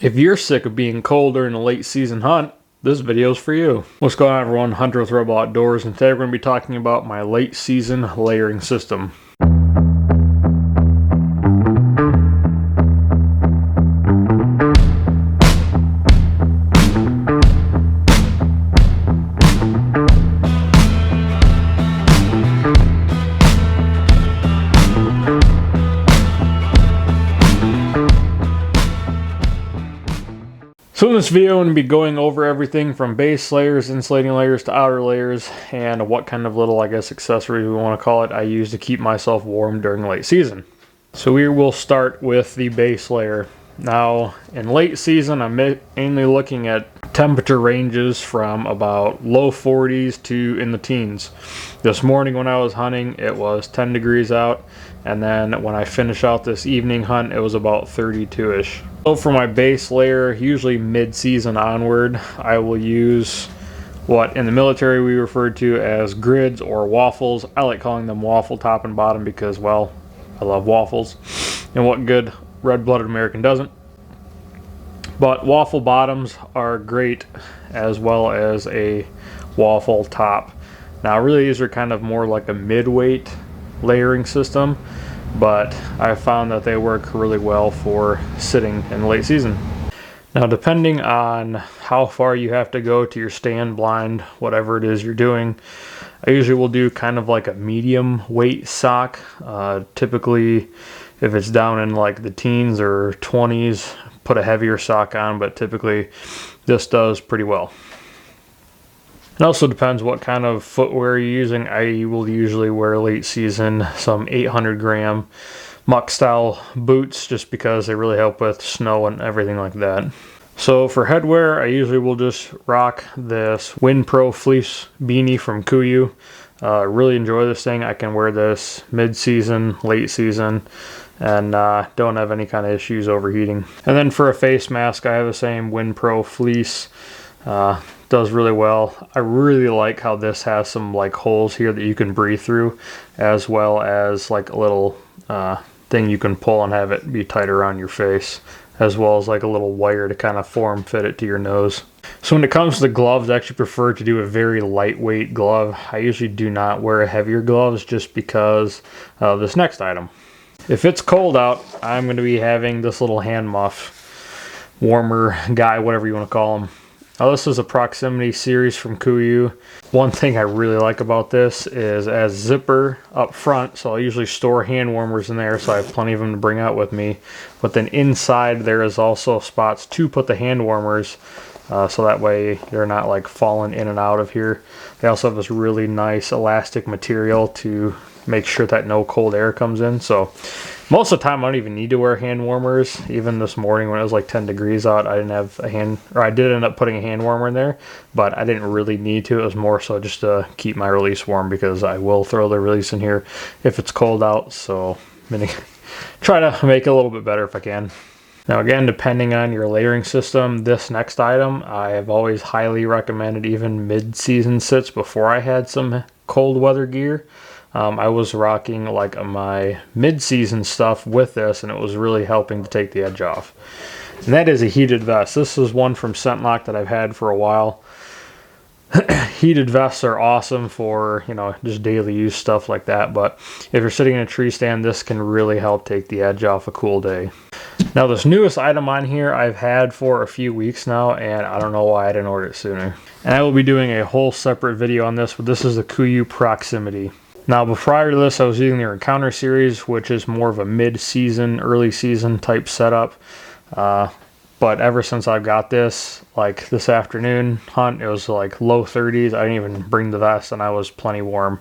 If you're sick of being cold during a late season hunt, this video's for you. What's going on, everyone? Hunter with Rebel Outdoors, and today we're going to be talking about my late season layering system. So in this video, I'm going to be going over everything from base layers, insulating layers, to outer layers, and what kind of little, accessory we want to call it, I use to keep myself warm during late season. So we will start with the base layer. Now, in late season, I'm mainly looking at temperature ranges from about low 40s to in the teens. This morning when I was hunting, it was 10 degrees out, and then when I finish out this evening hunt, it was about 32-ish. So for my base layer, usually mid-season onward, I will use what in the military we refer to as grids or waffles. I like calling them waffle top and bottom because, well, I love waffles. And what good red-blooded American doesn't? But waffle bottoms are great as well as a waffle top. Now really these are kind of more like a mid-weight layering system, but I found that they work really well for sitting in late season. Now depending on how far you have to go to your stand blind, whatever it is you're doing, I usually will do kind of like a medium weight sock. Typically if it's down in like the teens or 20s, put a heavier sock on, but typically this does pretty well. It also depends what kind of footwear you're using. I will usually wear late season some 800 gram muck style boots just because they really help with snow and everything like that. So for headwear, I usually will just rock this WinPro fleece beanie from KUIU. Really enjoy this thing. I can wear this mid-season, late season, and don't have any kind of issues overheating. And then for a face mask, I have the same WinPro fleece. Does really well. I really like how this has some like holes here that you can breathe through, as well as like a little thing you can pull and have it be tight around your face, as well as like a little wire to kind of form fit it to your nose. So when it comes to the gloves, I actually prefer to do a very lightweight glove. I usually do not wear heavier gloves just because of this next item. If it's cold out, I'm going to be having this little hand muff, warmer guy, whatever you want to call him. Now this is a Proximity series from KUIU. One thing I really like about this is as zipper up front, so I usually store hand warmers in there so I have plenty of them to bring out with me. But then inside there is also spots to put the hand warmers, so that way they're not like falling in and out of here. They also have this really nice elastic material to make sure that no cold air comes in. So most of the time I don't even need to wear hand warmers. Even this morning when it was like 10 degrees out, I didn't have I did end up putting a hand warmer in there, but I didn't really need to. It was more so just to keep my release warm because I will throw the release in here if it's cold out. So I'm gonna try to make it a little bit better if I can. Now again, depending on your layering system, this next item I have always highly recommended even mid-season sits before I had some cold weather gear. I was rocking like my mid-season stuff with this, and it was really helping to take the edge off. And that is a heated vest. This is one from ScentLok that I've had for a while. Heated vests are awesome for, just daily use stuff like that, but if you're sitting in a tree stand, this can really help take the edge off a cool day. Now this newest item on here I've had for a few weeks now, and I don't know why I didn't order it sooner. And I will be doing a whole separate video on this, but this is the KUIU Proximity. Now, prior to this, I was using the Encounter series, which is more of a mid-season, early season type setup. But ever since I've got this, like this afternoon hunt, it was like low 30s. I didn't even bring the vest, and I was plenty warm.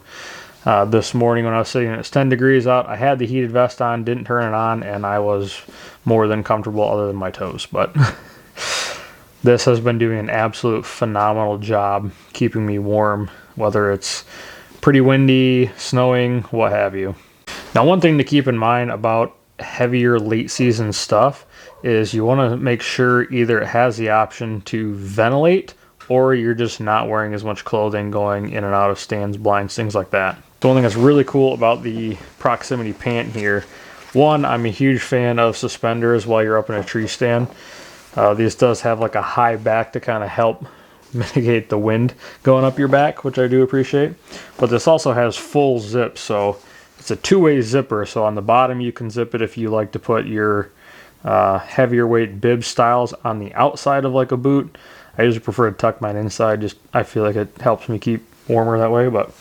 This morning when I was sitting, it's 10 degrees out. I had the heated vest on, didn't turn it on, and I was more than comfortable other than my toes. But this has been doing an absolute phenomenal job keeping me warm, whether it's pretty windy, snowing, what have you. Now one thing to keep in mind about heavier late season stuff is you want to make sure either it has the option to ventilate or you're just not wearing as much clothing going in and out of stands, blinds, things like that. The one thing that's really cool about the Proximity pant here, one, I'm a huge fan of suspenders while you're up in a tree stand. This does have like a high back to kind of help mitigate the wind going up your back, which I do appreciate. But this also has full zip, so it's a two-way zipper. So on the bottom you can zip it if you like to put your heavier weight bib styles on the outside of like a boot. I usually prefer to tuck mine inside, just I feel like it helps me keep warmer that way. But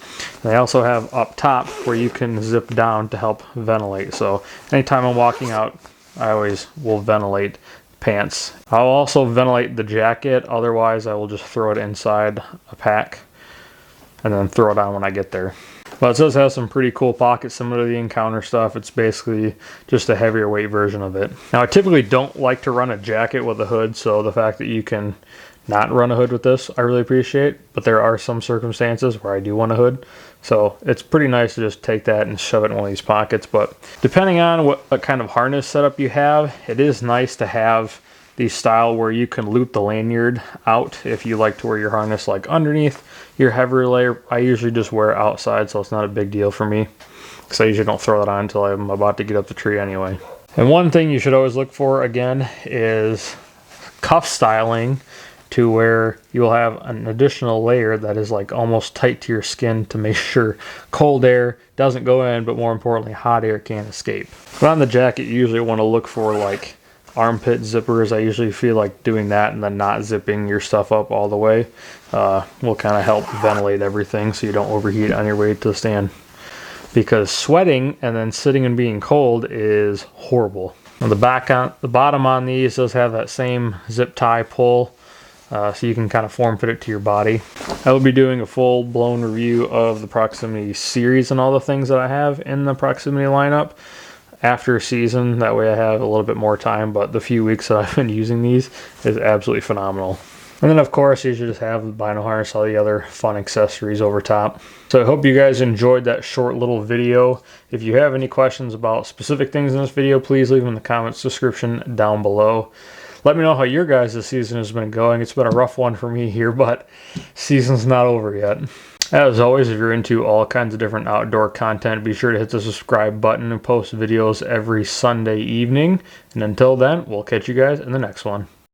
they also have up top where you can zip down to help ventilate. So anytime I'm walking out, I always will ventilate pants. I'll also ventilate the jacket, otherwise I will just throw it inside a pack and then throw it on when I get there. But it does have some pretty cool pockets similar to the Encounter stuff. It's basically just a heavier weight version of it. Now I typically don't like to run a jacket with a hood, so the fact that you can not run a hood with this I really appreciate, but there are some circumstances where I do want a hood, so it's pretty nice to just take that and shove it in one of these pockets. But depending on what kind of harness setup you have, it is nice to have the style where you can loop the lanyard out if you like to wear your harness like underneath your heavier layer. I usually just wear it outside, so it's not a big deal for me, because I usually don't throw it on until I'm about to get up the tree anyway. And one thing you should always look for again is cuff styling, to where you'll have an additional layer that is like almost tight to your skin to make sure cold air doesn't go in, but more importantly hot air can't escape. But on the jacket you usually want to look for like armpit zippers. I usually feel like doing that and then not zipping your stuff up all the way will kind of help ventilate everything so you don't overheat on your way to the stand, because sweating and then sitting and being cold is horrible. Now the bottom on these does have that same zip tie pull, so you can kind of form fit it to your body. I will be doing a full-blown review of the Proximity series and all the things that I have in the Proximity lineup after a season. That way I have a little bit more time, but the few weeks that I've been using these is absolutely phenomenal. And then of course you should just have the bino harness, all the other fun accessories over top. So I hope you guys enjoyed that short little video. If you have any questions about specific things in this video, please leave them in the comments description down below. Let me know how your guys' season has been going. It's been a rough one for me here, but season's not over yet. As always, if you're into all kinds of different outdoor content, be sure to hit the subscribe button and post videos every Sunday evening. And until then, we'll catch you guys in the next one.